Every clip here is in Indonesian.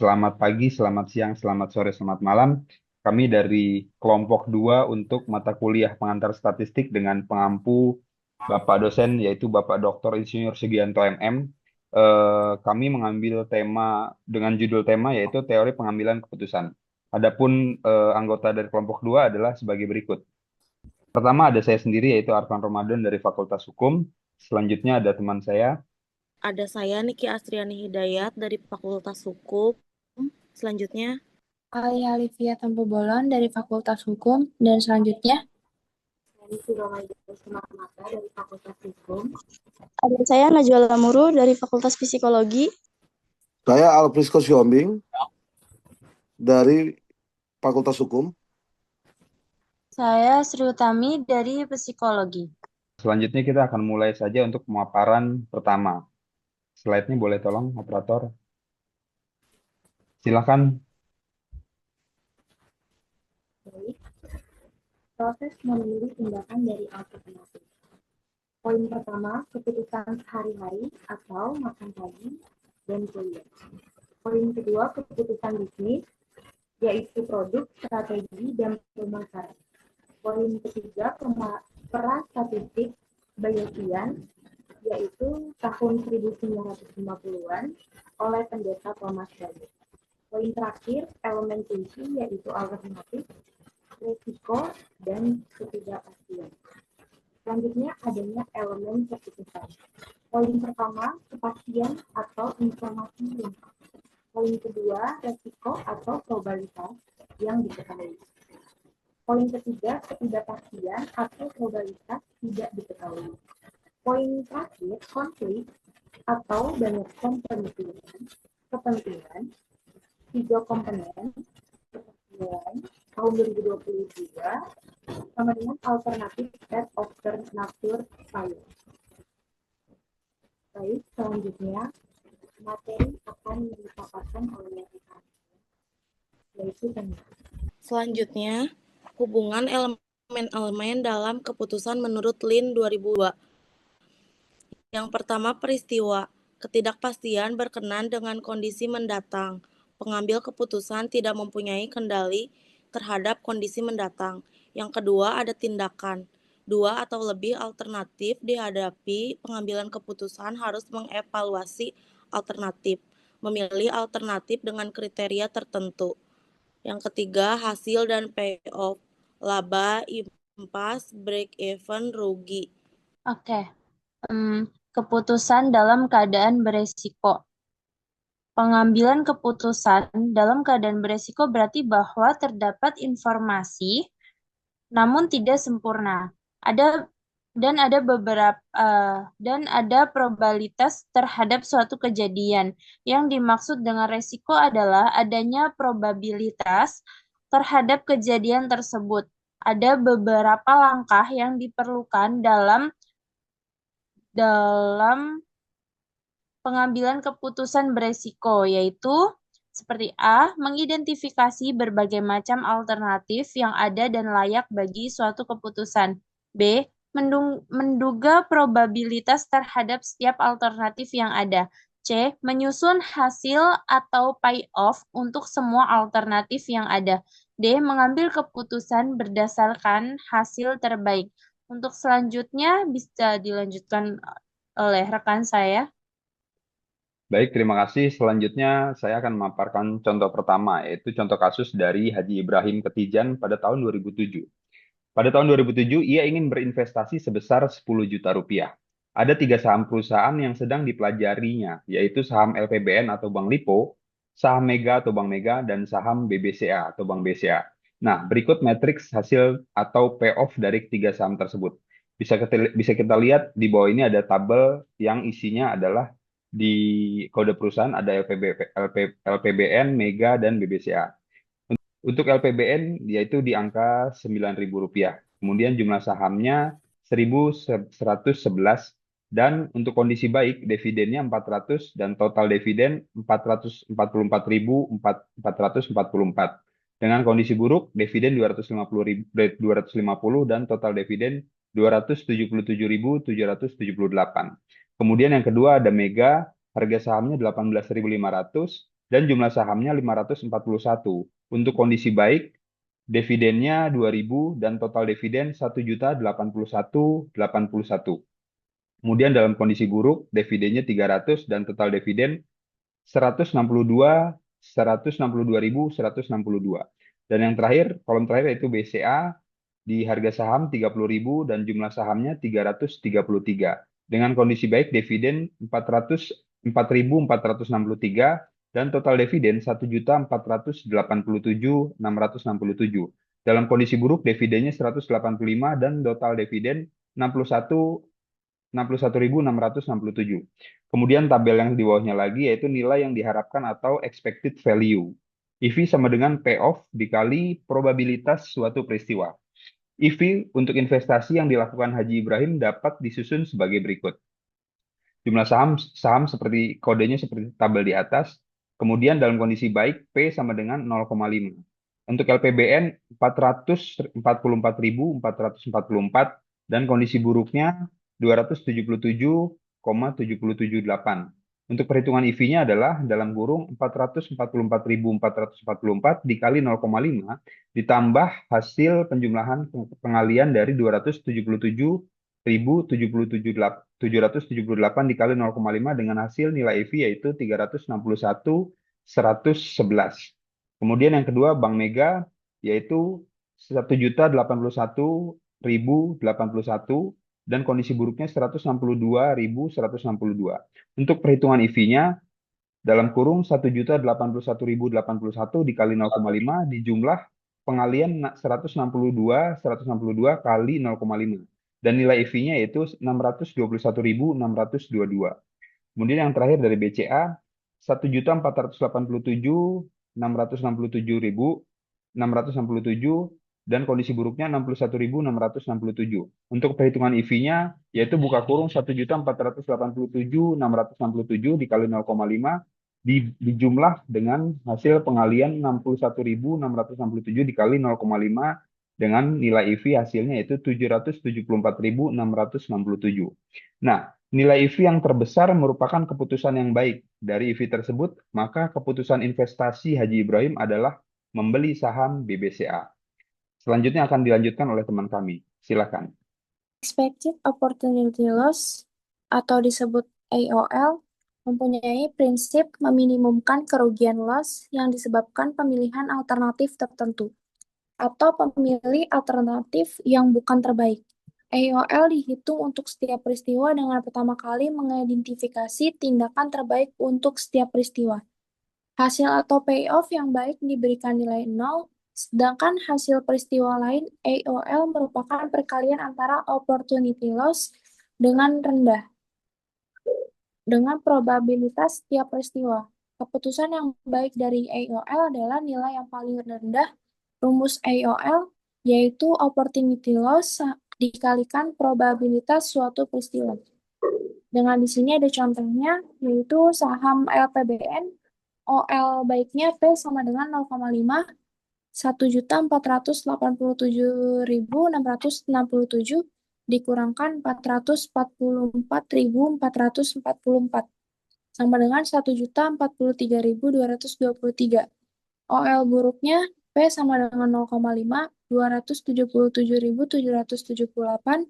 Selamat pagi, selamat siang, selamat sore, selamat malam. Kami dari kelompok 2 untuk mata kuliah pengantar statistik dengan pengampu Bapak dosen yaitu Bapak Dr. Insinyur Sugianto MM. Kami mengambil tema dengan judul tema yaitu teori pengambilan keputusan. Adapun anggota dari kelompok 2 adalah sebagai berikut. Pertama ada saya sendiri yaitu Arfan Ramadan dari Fakultas Hukum. Selanjutnya ada teman saya. Ada saya Niki Astriani Hidayat dari Fakultas Hukum. Selanjutnya, Alia Olivia Tampu-Bolon dari Fakultas Hukum, dan selanjutnya Ada saya Najwa Lamuru dari Fakultas Psikologi. Saya Alfrisco Siombing dari Fakultas Hukum. saya Sri Utami dari Psikologi. Selanjutnya kita akan mulai saja untuk pemaparan pertama. Slide-nya boleh tolong, operator. Silakan. Proses memilih tindakan dari alternatif. Poin pertama, keputusan sehari-hari atau makan pagi dan kuliah. Poin kedua, keputusan bisnis, yaitu produk, strategi, dan pemasaran. Poin ketiga, pra-statistik Bayesian, yaitu tahun 1950-an oleh pendeta Thomas Bayes. Poin terakhir, elemen kunci, yaitu alternatif, resiko, dan ketidakpastian. Selanjutnya adanya elemen keputusan. Poin pertama, kepastian atau informasi lengkap. Poin kedua, resiko atau probabilitas yang diketahui. Poin ketiga, ketidakpastian atau probabilitas tidak diketahui. Poin terakhir, konflik atau banyak kepentingan, tiga komponen, tahun 2022 sama dengan alternatif set of nature science. Baik, selanjutnya materi akan dipaparkan oleh rekan, yaitu tentang selanjutnya hubungan elemen-elemen dalam keputusan menurut Lin 2002. Yang pertama, peristiwa. Ketidakpastian berkenaan dengan kondisi mendatang. Pengambil keputusan tidak mempunyai kendali terhadap kondisi mendatang. Yang kedua, ada tindakan. Dua atau lebih alternatif dihadapi pengambilan keputusan harus mengevaluasi alternatif, memilih alternatif dengan kriteria tertentu. Yang ketiga, hasil dan payoff, laba, impas, break even, rugi. Oke, keputusan dalam keadaan beresiko. Pengambilan keputusan dalam keadaan beresiko berarti bahwa terdapat informasi namun tidak sempurna. Ada dan ada probabilitas terhadap suatu kejadian. Yang dimaksud dengan resiko adalah adanya probabilitas terhadap kejadian tersebut. Ada beberapa langkah yang diperlukan dalam pengambilan keputusan beresiko, yaitu seperti A, mengidentifikasi berbagai macam alternatif yang ada dan layak bagi suatu keputusan. B, menduga probabilitas terhadap setiap alternatif yang ada. C, menyusun hasil atau payoff untuk semua alternatif yang ada. D, mengambil keputusan berdasarkan hasil terbaik. Untuk selanjutnya bisa dilanjutkan oleh rekan saya. Baik, terima kasih. Selanjutnya saya akan memaparkan contoh pertama, yaitu contoh kasus dari Haji Ibrahim Ketijan pada tahun 2007. Pada tahun 2007, ia ingin berinvestasi sebesar 10 juta rupiah. Ada 3 saham perusahaan yang sedang dipelajarinya, yaitu saham LPBN atau Bank Lipo, saham Mega atau Bank Mega, dan saham BBCA atau Bank BCA. Nah, berikut matriks hasil atau payoff dari 3 saham tersebut. Bisa kita lihat di bawah ini ada tabel yang isinya adalah di kode perusahaan ada LPBN, Mega, dan BBCA. Untuk LPBN yaitu di angka Rp9.000. Kemudian jumlah sahamnya 1.111 dan untuk kondisi baik dividennya 400 dan total dividen 444.444. Dengan kondisi buruk dividen 250 dan total dividen 277.778. Kemudian yang kedua ada Mega, harga sahamnya 18.500 dan jumlah sahamnya 541. Untuk kondisi baik, dividennya 2.000 dan total dividen 1.081.081. Kemudian dalam kondisi buruk, dividennya 300 dan total dividen 162.162. Dan yang terakhir, kolom terakhir yaitu BCA di harga saham 30.000 dan jumlah sahamnya 333. Dengan kondisi baik, dividen 4.463 dan total dividen 1.487.667. Dalam kondisi buruk, dividennya 185 dan total dividen 61.667. Kemudian tabel yang di bawahnya lagi yaitu nilai yang diharapkan atau expected value. EV sama dengan payoff dikali probabilitas suatu peristiwa. EV untuk investasi yang dilakukan Haji Ibrahim dapat disusun sebagai berikut. Jumlah saham seperti kodenya seperti tabel di atas. Kemudian dalam kondisi baik, P sama dengan 0,5. Untuk LPBN 444.444 dan kondisi buruknya 277,778. Untuk perhitungan EV-nya adalah dalam kurung 444.444 dikali 0,5 ditambah hasil penjumlahan pengalian dari 277.778 dikali 0,5 dengan hasil nilai EV yaitu 361.111. Kemudian yang kedua Bank Mega yaitu 1.081.081 dan kondisi buruknya 162.162. Untuk perhitungan EV-nya dalam kurung 1.081.081 dikali 0,5 dijumlah pengalian 162 kali 0,5 dan nilai EV-nya yaitu 621.622. Kemudian yang terakhir dari BCA 1.487.667.667 dan kondisi buruknya 61.667. Untuk perhitungan EV-nya yaitu buka kurung 1.487.667 dikali 0,5 dijumlah dengan hasil pengalian 61.667 dikali 0,5 dengan nilai EV hasilnya yaitu 774.667. Nah, nilai EV yang terbesar merupakan keputusan yang baik. Dari EV tersebut, maka keputusan investasi Haji Ibrahim adalah membeli saham BBCA. Selanjutnya akan dilanjutkan oleh teman kami. Silakan. Expected Opportunity Loss atau disebut AOL mempunyai prinsip meminimumkan kerugian loss yang disebabkan pemilihan alternatif tertentu atau pemilih alternatif yang bukan terbaik. AOL dihitung untuk setiap peristiwa dengan pertama kali mengidentifikasi tindakan terbaik untuk setiap peristiwa. Hasil atau payoff yang baik diberikan nilai 0, sedangkan hasil peristiwa lain AOL merupakan perkalian antara opportunity loss dengan rendah dengan probabilitas setiap peristiwa. Keputusan yang baik dari AOL adalah nilai yang paling rendah. Rumus AOL yaitu opportunity loss dikalikan probabilitas suatu peristiwa. Dengan di sini ada contohnya yaitu saham LPBN OL baiknya P sama dengan 0,5 1.487.667 dikurangkan 444.444 sama dengan 1.043.223. OL buruknya P sama dengan 0,5 277.778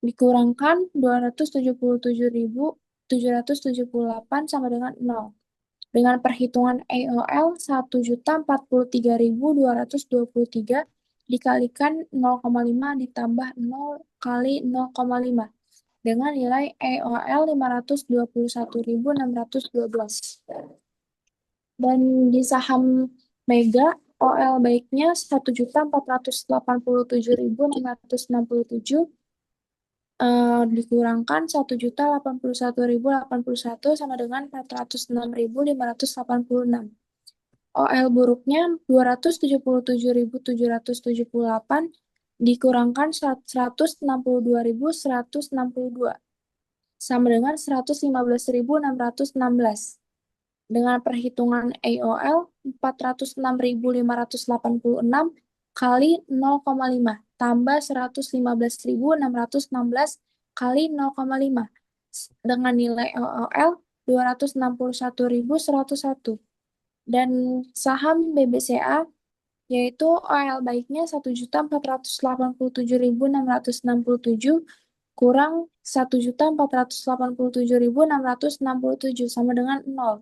dikurangkan 277.778 sama dengan 0. Dengan perhitungan AOL 1.043.223 dikalikan 0,5 ditambah 0 kali 0,5 dengan nilai AOL 521.612. Dan di saham Mega, OL baiknya 1.487.667 dikurangkan 1.081.081 sama dengan 406.586. OL buruknya 277.778 dikurangkan 162.162 sama dengan 115.616. Dengan perhitungan AOL 406.586 kali 0,5 tambah 115.616 kali 0,5 dengan nilai AOL 261.101. Dan saham BBCA yaitu OL baiknya 1.487.667 kurang 1.487.667 sama dengan 0.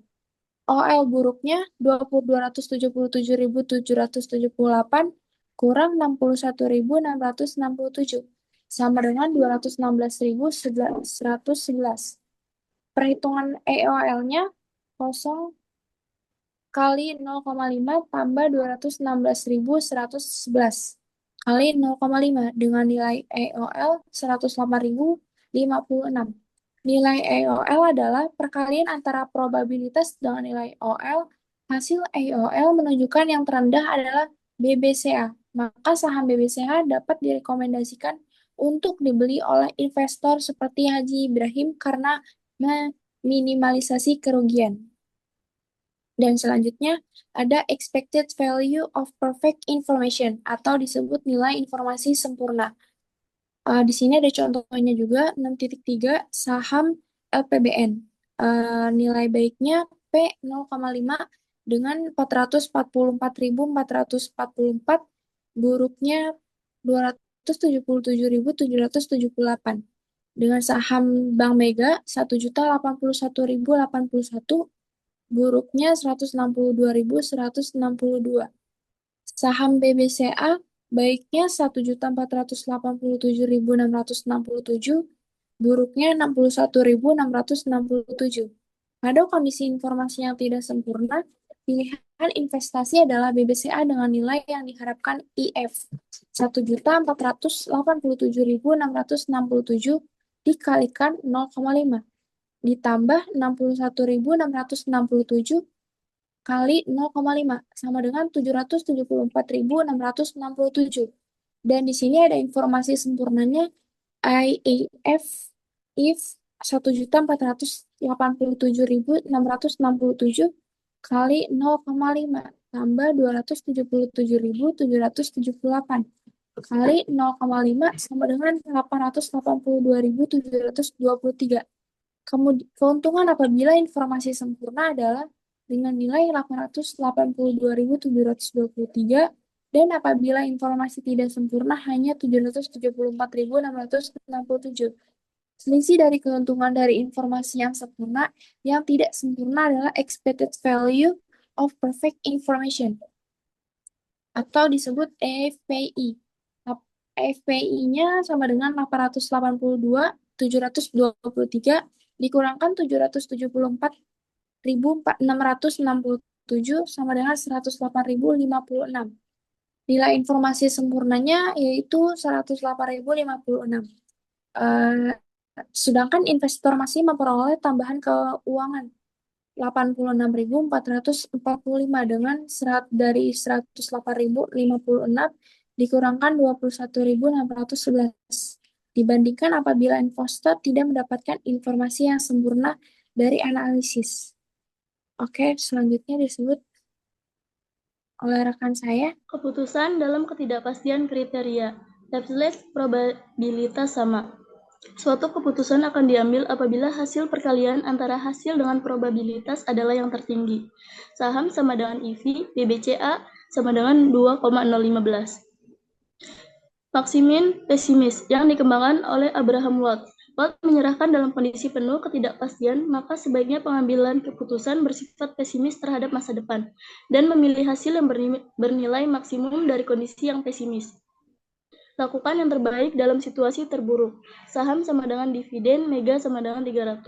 OL buruknya 277.778 kurang 61.667 sama dengan 216.111. Perhitungan EOL-nya 0 kali 0,5 tambah 216.111 kali 0,5 dengan nilai EOL 108.056. Nilai EOL adalah perkalian antara probabilitas dengan nilai OL. Hasil EOL menunjukkan yang terendah adalah BBCA. Maka saham BBCA dapat direkomendasikan untuk dibeli oleh investor seperti Haji Ibrahim karena meminimalisasi kerugian. Dan selanjutnya ada expected value of perfect information atau disebut nilai informasi sempurna. Di sini ada contohnya juga 6.3 saham LPBN. Nilai baiknya P 0,5 dengan 444.444, buruknya 277.778. Dengan saham Bank Mega 1.081.081, buruknya 162.162. Saham BBCA baiknya 1.487.667, buruknya 61.667. Pada kondisi informasi yang tidak sempurna, pilihan investasi adalah BBCA dengan nilai yang diharapkan IF 1.487.667 dikalikan 0,5 ditambah 61.667 kali 0,5 sama dengan 774.667. Dan di sini ada informasi sempurnanya IAF if 1.487.667 kali 0,5 tambah 277.778 kali 0,5 sama dengan 882.723. Keuntungan apabila informasi sempurna adalah dengan nilai 882.723 dan apabila informasi tidak sempurna hanya 774.667. Selisih dari keuntungan dari informasi yang sempurna yang tidak sempurna adalah expected value of perfect information atau disebut EFPI. EFPI-nya sama dengan 882.723 dikurangkan 774.667 sama dengan 108.056. Nilai informasi sempurnanya yaitu 108.056. Sedangkan investor masih memperoleh tambahan keuangan 86.445 dengan dari 108.056 dikurangkan 21.611. Dibandingkan apabila investor tidak mendapatkan informasi yang sempurna dari analisis. Oke, selanjutnya disebut oleh rekan saya. Keputusan dalam ketidakpastian kriteria. Tablet probabilitas sama. Suatu keputusan akan diambil apabila hasil perkalian antara hasil dengan probabilitas adalah yang tertinggi. Saham sama dengan EV, BBCA sama dengan 2,015. Maksimin pesimis yang dikembangkan oleh Abraham Watt. Watt menyerahkan dalam kondisi penuh ketidakpastian, maka sebaiknya pengambilan keputusan bersifat pesimis terhadap masa depan dan memilih hasil yang bernilai maksimum dari kondisi yang pesimis. Lakukan yang terbaik dalam situasi terburuk. Saham sama dengan dividen, Mega sama dengan 300.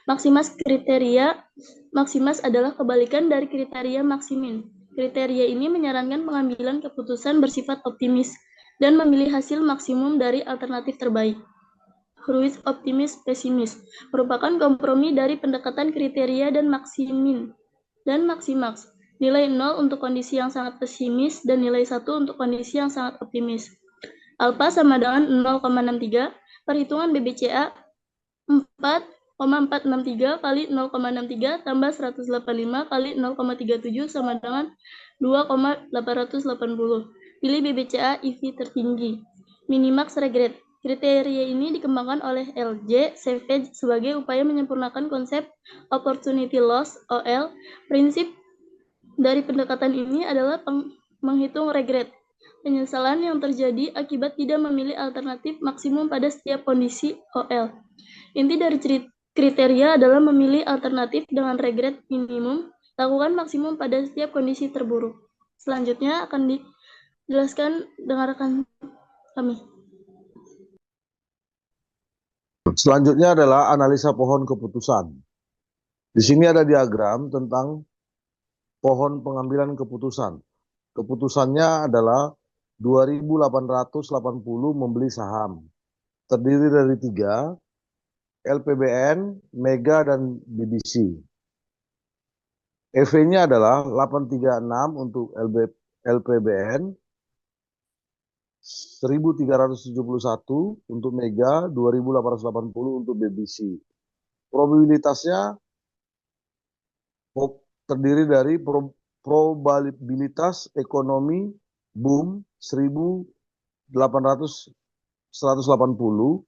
Maksimas kriteria. Maksimas adalah kebalikan dari kriteria maksimin. Kriteria ini menyarankan pengambilan keputusan bersifat optimis dan memilih hasil maksimum dari alternatif terbaik. Hurwitz optimis pesimis merupakan kompromi dari pendekatan kriteria dan maksimin dan maksimaks. Nilai 0 untuk kondisi yang sangat pesimis dan nilai 1 untuk kondisi yang sangat optimis. Alpha sama dengan 0,63, perhitungan BBCA 4,463 kali 0,63 tambah 185 kali 0,37 sama dengan 2,880. Pilih BBCA EV tertinggi. Minimax regret. Kriteria ini dikembangkan oleh LJ Savage sebagai upaya menyempurnakan konsep opportunity loss (OL). Prinsip dari pendekatan ini adalah menghitung regret, penyesalan yang terjadi akibat tidak memilih alternatif maksimum pada setiap kondisi OL. Inti dari kriteria adalah memilih alternatif dengan regret minimum, lakukan maksimum pada setiap kondisi terburuk. Selanjutnya akan dijelaskan dengan rekan kami. Selanjutnya adalah analisa pohon keputusan. Di sini ada diagram tentang pohon pengambilan keputusan. Keputusannya adalah 2.880 membeli saham. Terdiri dari 3, LPBN, Mega, dan BBC. EV-nya adalah 836 untuk LPBN, 1.371 untuk Mega, 2.880 untuk BBC. Probabilitasnya terdiri dari probabilitas ekonomi boom 1.180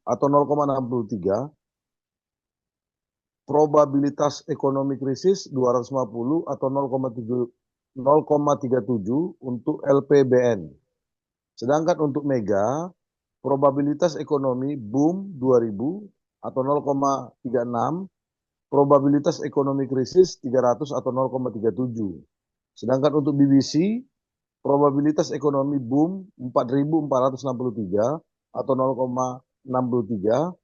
atau 0,63, probabilitas ekonomi krisis 250 atau 0,37 untuk LPBN. Sedangkan untuk Mega, probabilitas ekonomi boom 2000 atau 0,36, probabilitas ekonomi krisis 300 atau 0,37. Sedangkan untuk BBC, probabilitas ekonomi boom 4.463 atau 0,63,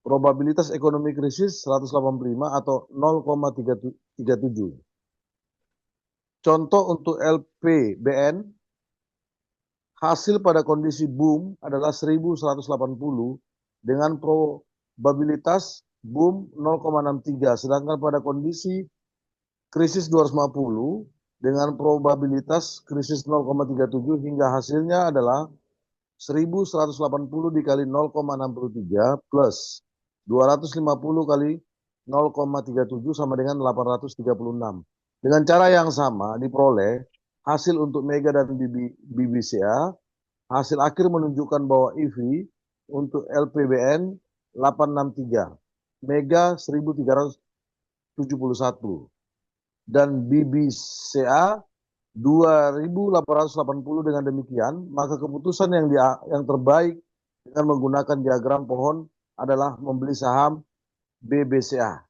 probabilitas ekonomi krisis 185 atau 0,37. Contoh untuk LPBN, hasil pada kondisi boom adalah 1.180 dengan probabilitas boom 0,63, sedangkan pada kondisi krisis 250 dengan probabilitas krisis 0,37 hingga hasilnya adalah 1.180 dikali 0,63 plus 250 kali 0,37 sama dengan 836. Dengan cara yang sama diperoleh hasil untuk Mega dan BBCA. Hasil akhir menunjukkan bahwa EV untuk LPBN 863, Mega 1.371, dan BBCA 2.880. Dengan demikian, maka keputusan yang terbaik dengan menggunakan diagram pohon adalah membeli saham BBCA.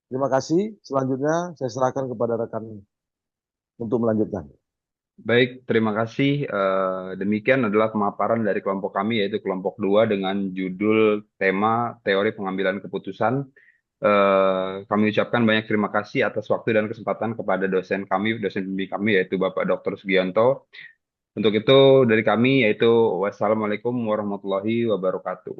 Terima kasih. Selanjutnya saya serahkan kepada rekan untuk melanjutkan. Baik, terima kasih. Demikian adalah pemaparan dari kelompok kami, yaitu kelompok 2 dengan judul tema teori pengambilan keputusan. Kami ucapkan banyak terima kasih atas waktu dan kesempatan kepada dosen pembimbing kami, yaitu Bapak Dr. Sugianto. Untuk itu dari kami, yaitu wassalamualaikum warahmatullahi wabarakatuh.